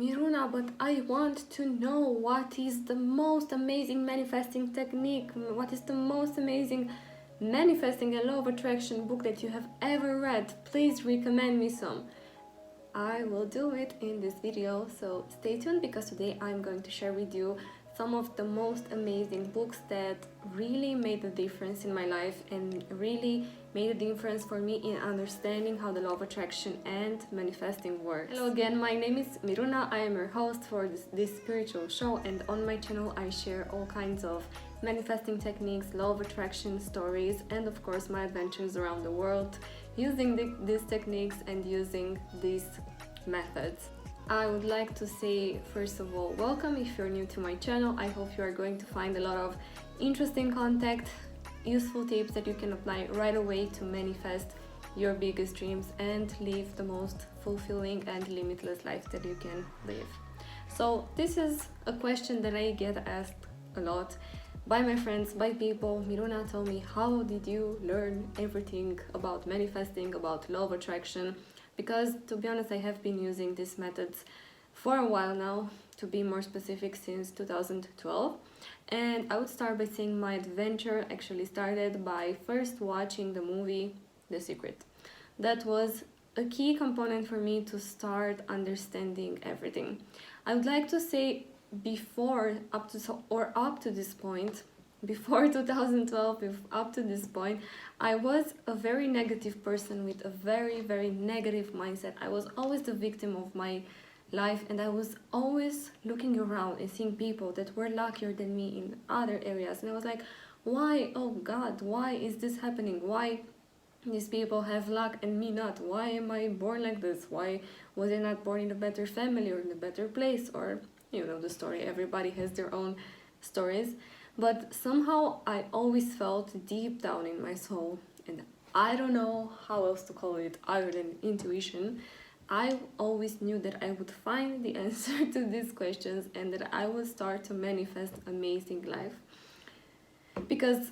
Miruna, but I want to know what is the most amazing manifesting technique, what is the most amazing manifesting and law of attraction book that you have ever read. Please recommend me some. I will do it in this video, so stay tuned because today I'm going to share with you some of the most amazing books that really made a difference in my life and really made a difference for me in understanding how the law of attraction and manifesting works. Hello again, my name is Miruna. I am your host for this spiritual show, and on my channel I share all kinds of manifesting techniques, law of attraction stories, and of course my adventures around the world using these techniques and using these methods. I would like to say, first of all, welcome if you're new to my channel. I hope you are going to find a lot of interesting content, useful tips that you can apply right away to manifest your biggest dreams and live the most fulfilling and limitless life that you can live. So this is a question that I get asked a lot by my friends, by people. Miruna, tell me, how did you learn everything about manifesting, about law of attraction? Because to be honest, I have been using these methods for a while now, to be more specific, since 2012. And I would start by saying my adventure actually started by first watching the movie The Secret. That was a key component for me to start understanding everything. I would like to say up to this point, before 2012, up to this point, I was a very negative person with a very, very negative mindset. I was always the victim of my life, and I was always looking around and seeing people that were luckier than me in other areas. And I was like, why, oh God, why is this happening? Why these people have luck and me not? Why am I born like this? Why was I not born in a better family or in a better place? Or, you know the story, everybody has their own stories. But somehow I always felt deep down in my soul, and I don't know how else to call it other than intuition, I always knew that I would find the answer to these questions and that I would start to manifest amazing life. Because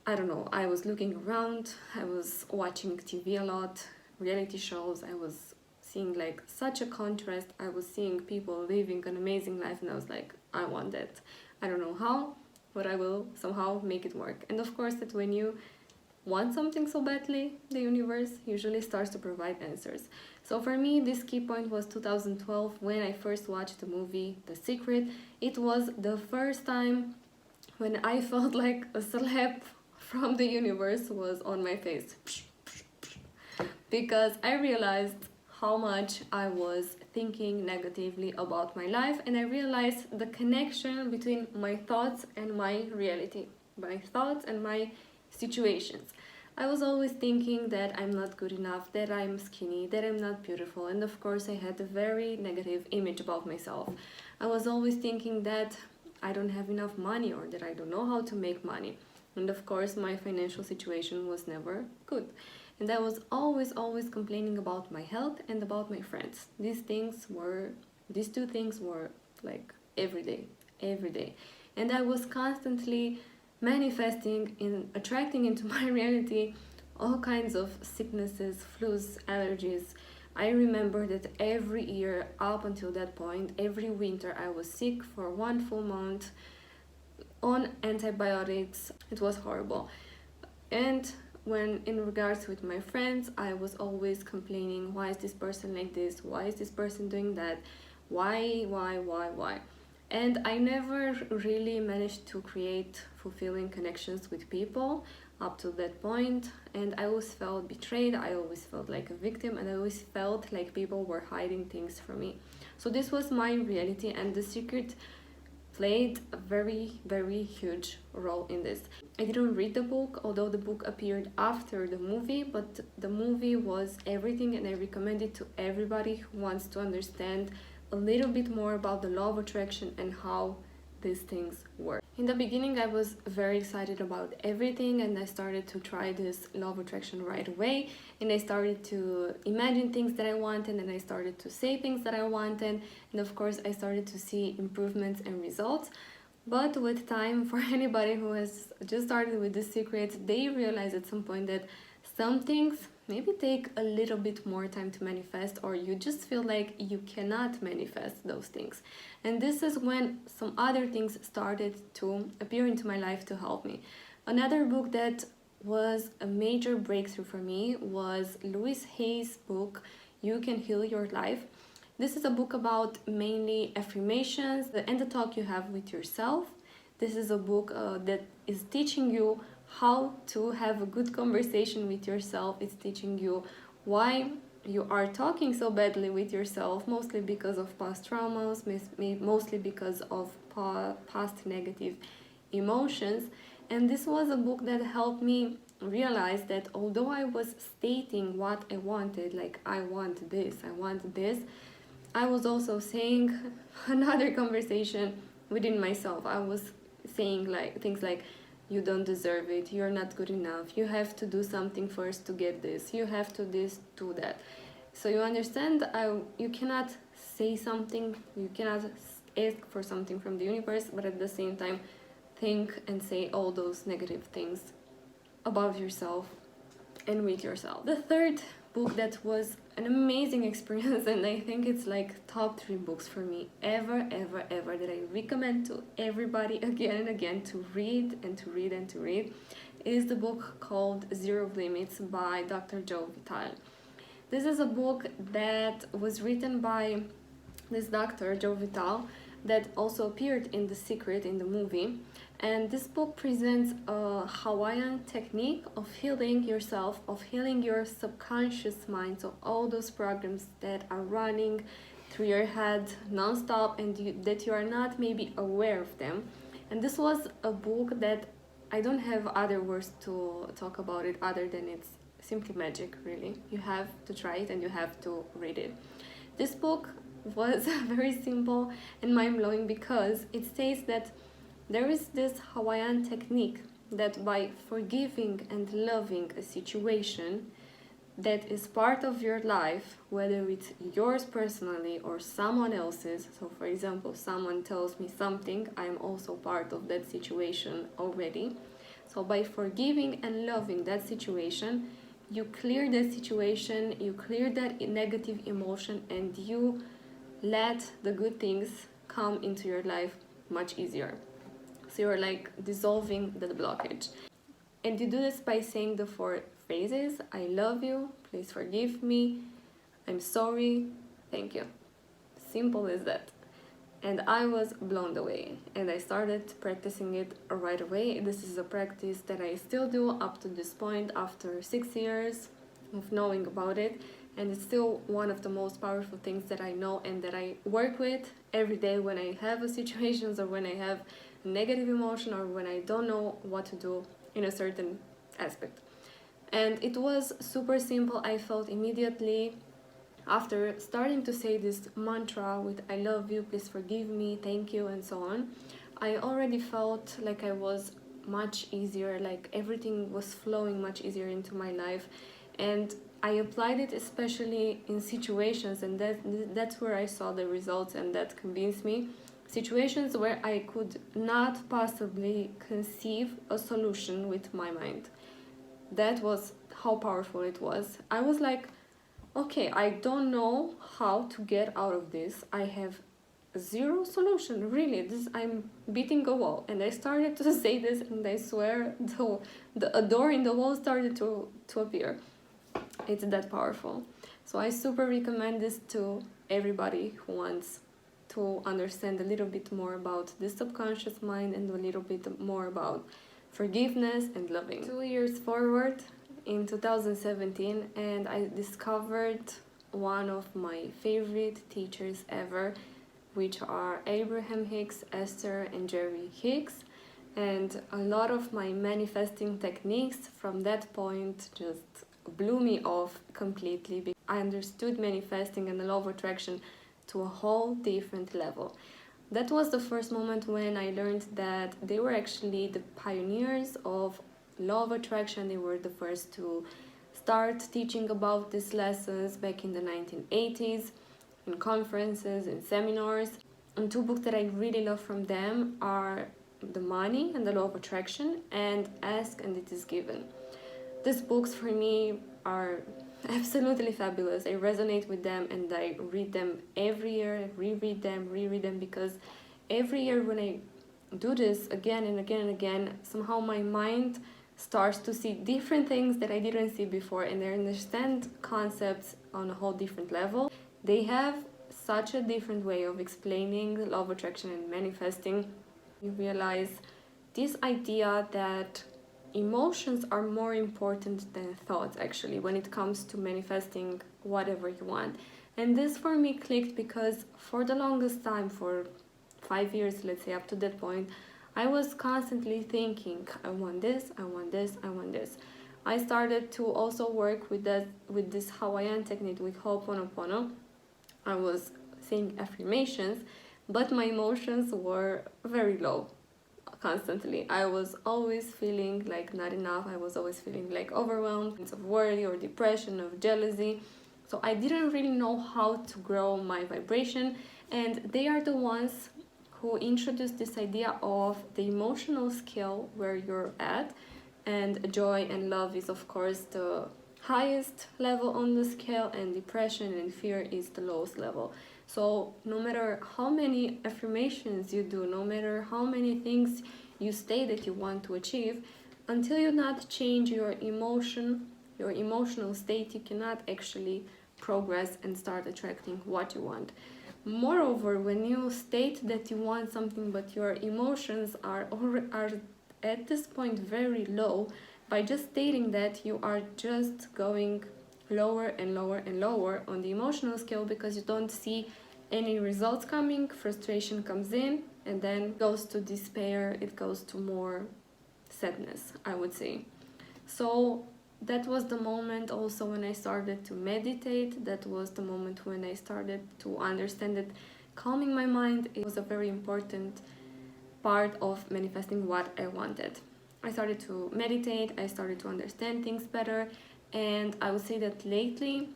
I don't know, I was looking around, I was watching TV a lot, reality shows, I was seeing like such a contrast. I was seeing people living an amazing life, and I was like, I want that. I don't know how, but I will somehow make it work. And of course, that when you want something so badly, the universe usually starts to provide answers. So for me, this key point was 2012, when I first watched the movie The Secret. It was the first time when I felt like a slap from the universe was on my face, because I realized how much I was thinking negatively about my life, and I realized the connection between my thoughts and my reality, my thoughts and my situations. I was always thinking that I'm not good enough, that I'm skinny, that I'm not beautiful, and of course I had a very negative image about myself. I was always thinking that I don't have enough money or that I don't know how to make money. And of course my financial situation was never good. And I was always complaining about my health and about my friends. These two things were like every day. And I was constantly manifesting attracting into my reality all kinds of sicknesses, flus, allergies. I remember that every year up until that point, every winter I was sick for 1 full month on antibiotics. It was horrible. And when in regards with my friends, I was always complaining, why is this person like this? Why is this person doing that? Why? And I never really managed to create fulfilling connections with people up to that point. And I always felt betrayed, I always felt like a victim, and I always felt like people were hiding things from me. So this was my reality, and The Secret played a very, very huge role in this. I didn't read the book, although the book appeared after the movie, but the movie was everything, and I recommend it to everybody who wants to understand a little bit more about the law of attraction and how these things work. In the beginning, I was very excited about everything, and I started to try this law of attraction right away, and I started to imagine things that I wanted, and I started to say things that I wanted, and of course I started to see improvements and results. But with time, for anybody who has just started with The Secret, they realize at some point that some things maybe take a little bit more time to manifest, or you just feel like you cannot manifest those things. And this is when some other things started to appear into my life to help me. Another book that was a major breakthrough for me was Louise Hay's book, You Can Heal Your Life. This is a book about mainly affirmations and the talk you have with yourself. This is a book that is teaching you how to have a good conversation with yourself. It's teaching you why you are talking so badly with yourself, mostly because of past traumas, mostly because of past negative emotions. And this was a book that helped me realize that although I was stating what I wanted, like I want this, I was also saying another conversation within myself. I was saying like things like, you don't deserve it, you're not good enough, you have to do something first to get this, you have to this, do that. So you understand, you cannot say something, you cannot ask for something from the universe, but at the same time think and say all those negative things about yourself and with yourself. The third book that was an amazing experience, and I think it's like top 3 books for me ever that I recommend to everybody again and again to read and to read and to read, is the book called Zero Limits by Dr. Joe Vitale. This is a book that was written by this doctor, Joe Vitale, that also appeared in The Secret in the movie. And this book presents a Hawaiian technique of healing yourself, of healing your subconscious mind, so all those programs that are running through your head non-stop and that you are not maybe aware of them. And this was a book that I don't have other words to talk about it other than it's simply magic, really. You have to try it and you have to read it. This book was very simple and mind-blowing because it states that there is this Hawaiian technique that by forgiving and loving a situation that is part of your life, whether it's yours personally or someone else's, so for example, someone tells me something, I'm also part of that situation already. So by forgiving and loving that situation, you clear that situation, you clear that negative emotion, and you let the good things come into your life much easier. So you're like dissolving the blockage. And you do this by saying the 4 phrases: I love you, please forgive me, I'm sorry, thank you. Simple as that. And I was blown away and I started practicing it right away. This is a practice that I still do up to this point after 6 years of knowing about it. And it's still one of the most powerful things that I know and that I work with every day when I have a situations or when I have a negative emotion or when I don't know what to do in a certain aspect. And it was super simple. I felt immediately after starting to say this mantra with I love you, please forgive me, thank you, and so on, I already felt like I was much easier, like everything was flowing much easier into my life. And I applied it especially in situations, and that's where I saw the results, and that convinced me. Situations where I could not possibly conceive a solution with my mind. That was how powerful it was. I was like, okay, I don't know how to get out of this. I have zero solution, really. I'm beating a wall. And I started to say this, and I swear a door in the wall started to appear. It's that powerful. So I super recommend this to everybody who wants to understand a little bit more about the subconscious mind and a little bit more about forgiveness and loving. 2 years forward, in 2017, and I discovered one of my favorite teachers ever, which are Abraham Hicks, Esther, and Jerry Hicks. And a lot of my manifesting techniques from that point just blew me off completely, because I understood manifesting and the law of attraction to a whole different level. That was the first moment when I learned that they were actually the pioneers of law of attraction. They were the first to start teaching about these lessons back in the 1980s in conferences and seminars. And 2 books that I really love from them are The Money and the Law of Attraction and Ask and It Is Given. These books for me are absolutely fabulous. I resonate with them and I read them every year, reread them, because every year when I do this again and again and again, somehow my mind starts to see different things that I didn't see before, and I understand concepts on a whole different level. They have such a different way of explaining the law of attraction and manifesting. You realize this idea that emotions are more important than thoughts, actually, when it comes to manifesting whatever you want. And this for me clicked because for the longest time, for 5 years, let's say, up to that point, I was constantly thinking, I want this, I want this, I want this. I started to also work with this Hawaiian technique with Ho'oponopono. I was saying affirmations, but my emotions were very low constantly. I was always feeling like not enough. I was always feeling like overwhelmed, of worry or depression, of jealousy. So I didn't really know how to grow my vibration, and they are the ones who introduced this idea of the emotional scale where you're at, and joy and love is of course the highest level on the scale, and depression and fear is the lowest level. So no matter how many affirmations you do, no matter how many things you say that you want to achieve, until you not change your emotional state, you cannot actually progress and start attracting what you want. Moreover, when you state that you want something but your emotions are at this point very low, by just stating that, you are just going lower and lower and lower on the emotional scale, because you don't see any results coming. Frustration comes in, and then goes to despair, it goes to more sadness, I would say. So that was the moment also when I started to meditate. That was the moment when I started to understand that calming my mind was a very important part of manifesting what I wanted. I started to meditate, I started to understand things better, and I would say that lately,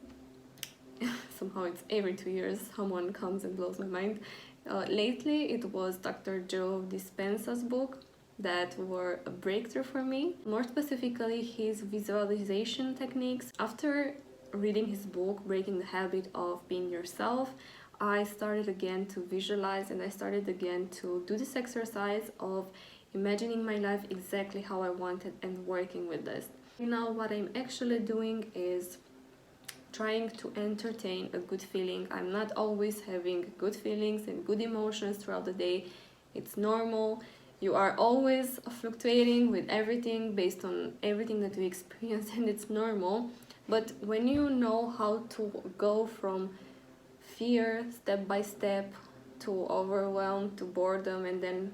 somehow it's every 2 years someone comes and blows my mind. Lately it was Dr. Joe Dispenza's book that were a breakthrough for me. More specifically, his visualization techniques. After reading his book, Breaking the Habit of Being Yourself, I started again to visualize, and I started again to do this exercise of imagining my life exactly how I wanted and working with this. Now what I'm actually doing is trying to entertain a good feeling. I'm not always having good feelings and good emotions throughout the day. It's normal. You are always fluctuating with everything based on everything that we experience, and it's normal. But when you know how to go from fear step by step to overwhelm to boredom, and then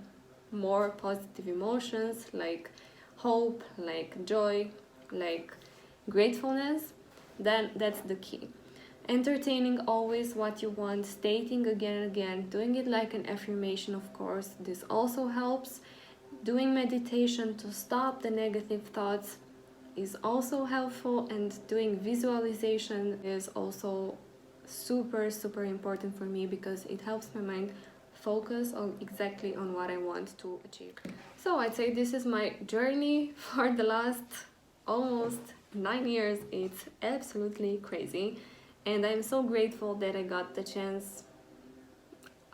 more positive emotions like hope, like joy, like gratefulness, then that's the key. Entertaining always what you want, stating again and again, doing it like an affirmation, of course. This also helps. Doing meditation to stop the negative thoughts is also helpful, and doing visualization is also super important for me, because it helps my mind focus on exactly on what I want to achieve. So I'd say this is my journey for the last almost 9 years. It's absolutely crazy, and I'm so grateful that I got the chance,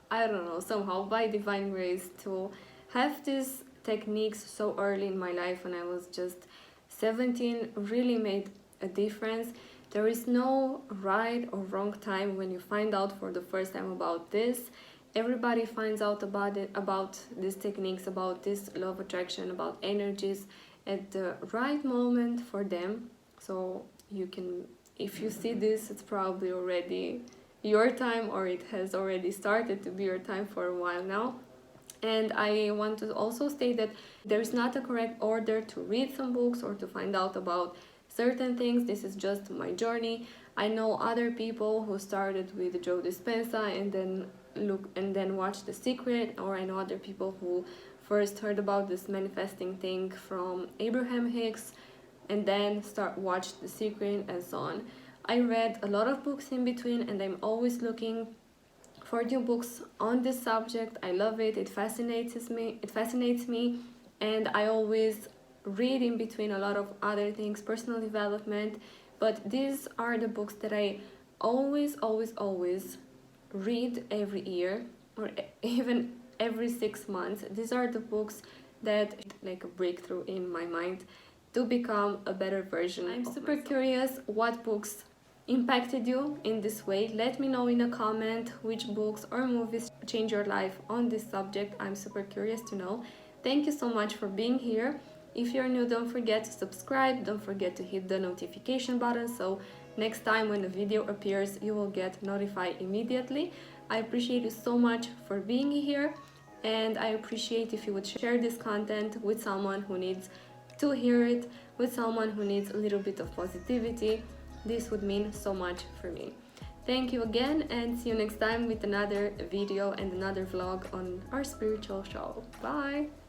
I don't know, somehow by divine grace, to have these techniques so early in my life. When I was just 17, really made a difference. There is no right or wrong time when you find out for the first time about this. Everybody finds out about it, about these techniques, about this law of attraction, about energies at the right moment for them. So you can, if you see this, it's probably already your time, or it has already started to be your time for a while now. And I want to also state that there is not a correct order to read some books or to find out about certain things. This is just my journey. I know other people who started with Joe Dispenza and then watched The Secret, or I know other people who first heard about this manifesting thing from Abraham Hicks and then watched The Secret, and so on. I read a lot of books in between, and I'm always looking for new books on this subject. I love it. It fascinates me, and I always read in between a lot of other things: personal development, but these are the books that I always read every year, or even every 6 months. These are the books that like a breakthrough in my mind to become a better version. I'm super curious what books impacted you in this way. Let me know in a comment which books or movies change your life on this subject. I'm super curious to know. Thank you so much for being here. If you're new, don't forget to subscribe, don't forget to hit the notification button so next time when a video appears you will get notified immediately. I appreciate you so much for being here, and I appreciate if you would share this content with someone who needs to hear it, with someone who needs a little bit of positivity. This would mean so much for me. Thank you again, and see you next time with another video and another vlog on our spiritual show. Bye!